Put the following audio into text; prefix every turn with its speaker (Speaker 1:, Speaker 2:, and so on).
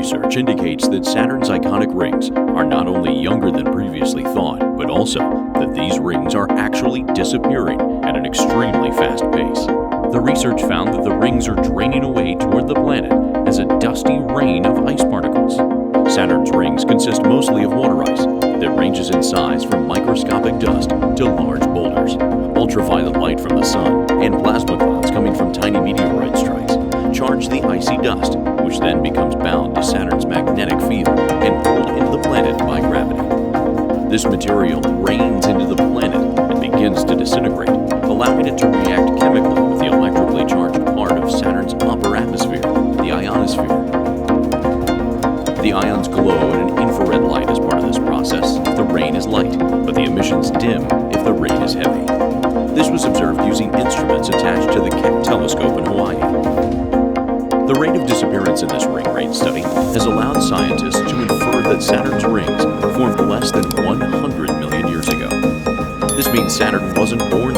Speaker 1: Research indicates that Saturn's iconic rings are not only younger than previously thought, but also that these rings are actually disappearing at an extremely fast pace. The research found that the rings are draining away toward the planet as a dusty rain of ice particles. Saturn's rings consist mostly of water ice that ranges in size from microscopic dust to large boulders. Ultraviolet light from the sun and plasma clouds coming from tiny meteorite strikes charge the icy dust, which then becomes bound to Saturn's magnetic field and pulled into the planet by gravity. This material rains into the planet and begins to disintegrate, allowing it to react chemically with the electrically charged part of Saturn's upper atmosphere, the ionosphere. The ions glow in an infrared light as part of this process if the rain is light, but the emissions dim if the rain is heavy. This was observed using instruments attached to the Keck telescope in Hawaii. The rate of disappearance in this ring rate study has allowed scientists to infer that Saturn's rings formed less than 100 million years ago. This means Saturn wasn't born